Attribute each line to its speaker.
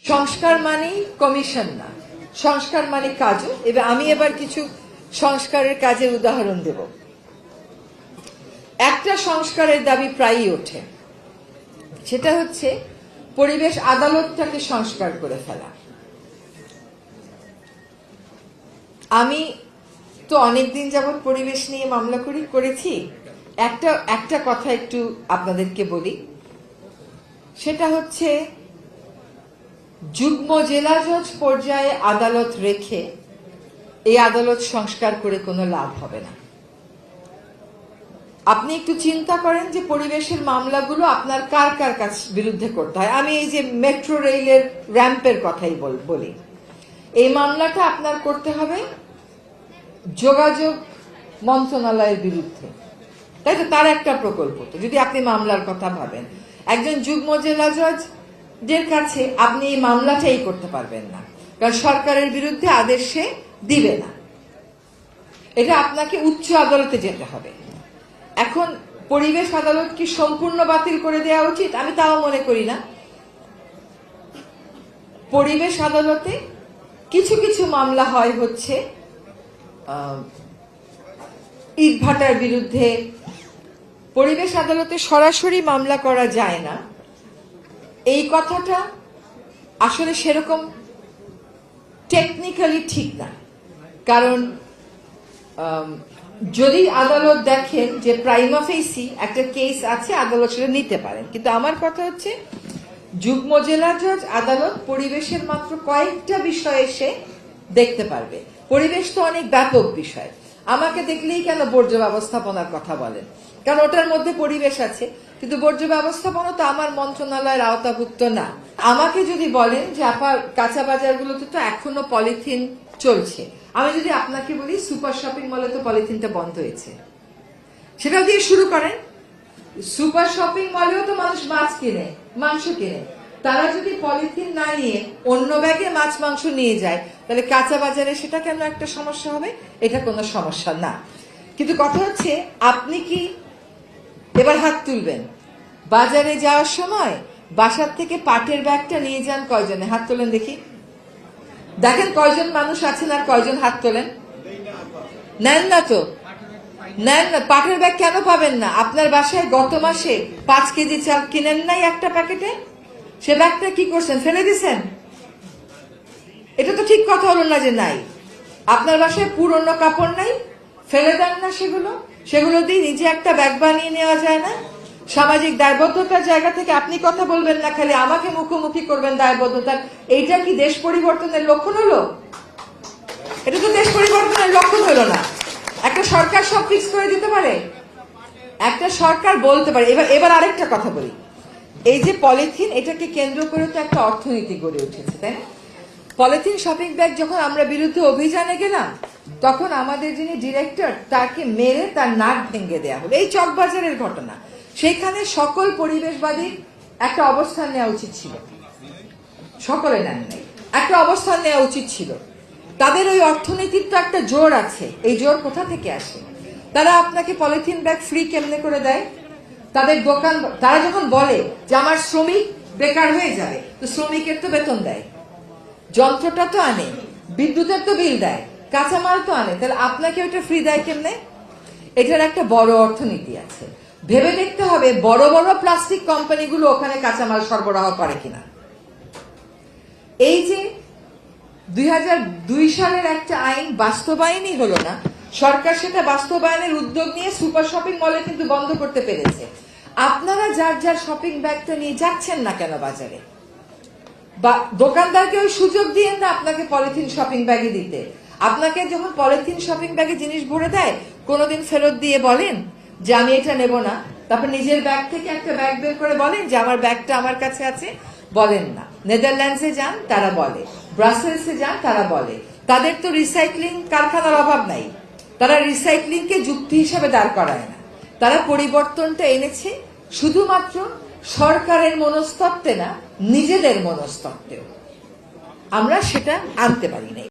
Speaker 1: সংস্কার মানেই কমিশন না, সংস্কার মানে কাজও। এবার আমি এবার কিছু সংস্কারের কাজের উদাহরণ দেব। একটা সংস্কারের দাবি প্রায়ই ওঠে, সেটা হচ্ছে পরিবেশ আদালতটাকে সংস্কার করে ফেলা। আমি তো অনেকদিন যাবৎ পরিবেশ নিয়ে মামলা করেছি। একটা কথা একটু আপনাদেরকে বলি, সেটা হচ্ছে যুগ্ম জেলা জজ পর্যায়ে আদালত রেখে এই আদালত সংস্কার করে কোনো লাভ হবে না। আপনি একটু চিন্তা করেন যে পরিবেশের মামলাগুলো আপনার কার কার বিরুদ্ধে করতে হয়। আমি এই যে মেট্রো রেলের র্যাম্পের কথাই বলি, এই মামলাটা আপনার করতে হবে যোগাযোগ মন্ত্রণালয়ের বিরুদ্ধে, তাই তো? তার একটা প্রকল্প। তো যদি আপনি মামলার কথা ভাবেন, একজন যুগ্ম জেলা জজের কাছে আপনি এই মামলাটাই করতে পারবেন না, কারণ সরকারের বিরুদ্ধে আদেশ সে দিবে না। এটা আপনাকে উচ্চ আদালতে যেতে হবে। এখন পরিবেশ আদালত কি সম্পূর্ণ বাতিল করে দেওয়া উচিত? আমি তাও মনে করি না। পরিবেশ আদালতে কিছু কিছু মামলা হয় হচ্ছে ইটভাটার বিরুদ্ধে, পরিবেশ আদালতে সরাসরি মামলা করা যায় না। এই কথাটা আসলে সেরকম টেকনিক্যালি ঠিক না, কারণ যদি আদালত দেখেন যে প্রাইমা ফেসি একটা কেস আছে, আদালত সেটা নিতে পারেন। কিন্তু আমার কথা হচ্ছে যুগ্ম জেলা জজ আদালত পরিবেশের মাত্র কয়েকটা বিষয়ে সে দেখতে পারবে। পরিবেশ তো অনেক ব্যাপক বিষয়। আমাকে দেখলেই কেন বর্জ্য ব্যবস্থাপনার কথা বলেন? কারণ ওটার মধ্যে পরিবেশ আছে, কিন্তু বর্জ্য ব্যবস্থাপনা তো আমার মন্ত্রণালয়ের আওতাভুক্ত না। আমাকে যদি বলেন যে আপনার কাঁচা বাজারগুলোতে তো এখনো পলিথিন চলছে, আমি যদি আপনাকে বলি সুপার শপিং মলে তো পলিথিনটা বন্ধ হয়েছে, সেটাও দিয়ে শুরু করেন। সুপার শপিং মলেও তো মানুষ মাছ কিনে, মাংস কিনে, তারা যদি পলিথিন না নিয়ে অন্য ব্যাগে মাছ মাংস নিয়ে যায়, তাহলে কাঁচা বাজারে সেটা কেন একটা সমস্যা হবে? এটা কোনো সমস্যা না। কিন্তু কথা হচ্ছে আপনি কি এবার হাত তুলবেন? বাজারে যাওয়ার সময় বাসার থেকে পাটের ব্যাগটা নিয়ে যান কয়জনে? হাত তোলেন দেখি, দেখেন কয়জন মানুষ আছেন আর কয়জন হাত তোলেন। নেন না তো, নেন না। পাটের ব্যাগ কেন পাবেন না? আপনার বাসায় গত মাসে 5 কেজি চাল কিনেন নাই একটা প্যাকেটে, সে ব্যাগটা কি করছেন? ফেলে দিছেন? এটা তো ঠিক কথা হলো না যে নাই। আপনার বাসায় পুরনো কাপড় নাই, ফেলে দেন না সেগুলো দিয়ে নিজে একটা ব্যাগ বানিয়ে নেওয়া যায় না? সামাজিক দায়বদ্ধতার জায়গা থেকে আপনি কথা বলবেন না, খালি আমাকে মুখোমুখি করবেন দায়বদ্ধতার। এইটা কি দেশ পরিবর্তনের লক্ষণ হলো? এটা তো দেশ পরিবর্তনের লক্ষণ হলো না। একটা সরকার সব ফিক্স করে দিতে পারে? একটা সরকার বলতে পারে। এবার আরেকটা কথা বলি, এই যে পলিথিন, এটাকে কেন্দ্র করে তো একটা অর্থনীতি গড়ে উঠেছে, তাই না? পলিথিন শপিং ব্যাগ যখন আমরা বিরুদ্ধে অভিযানে গেলাম, তখন আমাদের যিনি ডিরেক্টর, তাকে মেরে তার নাক ভেঙে দেওয়া হলো। এই চকবাজারের ঘটনা, সেখানে সকল পরিবেশবাদী একটা অবস্থান নেওয়া উচিত ছিল, সকলে নেন নাই। একটা অবস্থান নেওয়া উচিত ছিল। তাদের ওই অর্থনীতির তো একটা জোর আছে। এই জোর কোথা থেকে আসে? তারা আপনাকে পলিথিন ব্যাগ ফ্রি কেমনে করে দেয়? তাদের দোকান, তারা যখন বলে যে আমার শ্রমিক বেকার হয়ে যাবে, তো শ্রমিকের তো বেতন দেয়, যন্ত্রটা তো আনে, বিদ্যুতের তো বিল দেয়, কাঁচামাল তো আনে, তাহলে আপনাকে ওইটা ফ্রি দেয় কেমনে? এটার একটা বড় অর্থনীতি আছে। ভেবে দেখতে হবে বড় বড় প্লাস্টিক কোম্পানিগুলো ওখানে কাঁচামাল সরবরাহ করে কিনা। এই যে 2002 সালের একটা আইন বাস্তবায়নই হলো না, সরকার সেটা বাস্তবায়নের উদ্যোগ নিয়ে সুপার শপিং মলে কিন্তু বন্ধ করতে পেরেছে। আপনারা যার যার শপিং ব্যাগটা নিয়ে যাচ্ছেন না কেন বাজারে? বা দোকানদারকে ওই সুযোগ দিয়ে না আপনাকে পলিথিন শপিং ব্যাগে দিতে। আপনাকে যখন পলিথিন শপিং ব্যাগে জিনিস ভরে দেয়, কোনোদিন ফেরত দিয়ে বলেন যে আমি এটা নেব না? তারপর নিজের ব্যাগ থেকে একটা ব্যাগ বের করে বলেন যে আমার ব্যাগটা আমার কাছে আছে? বলেন না। নেদারল্যান্ডসে যান, তারা বলে। ব্রাসেলসে যান, তারা বলে। তাদের তো রিসাইক্লিং কারখানার অভাব নাই, তারা রিসাইক্লিংকে যুক্তি হিসাবে দাঁড় করায় না। তারা পরিবর্তনটা এনেছে শুধুমাত্র সরকারের মনস্তত্ত্বে না, নিজেদের মনস্তত্ত্বেও। আমরা সেটা আনতে পারি নাই।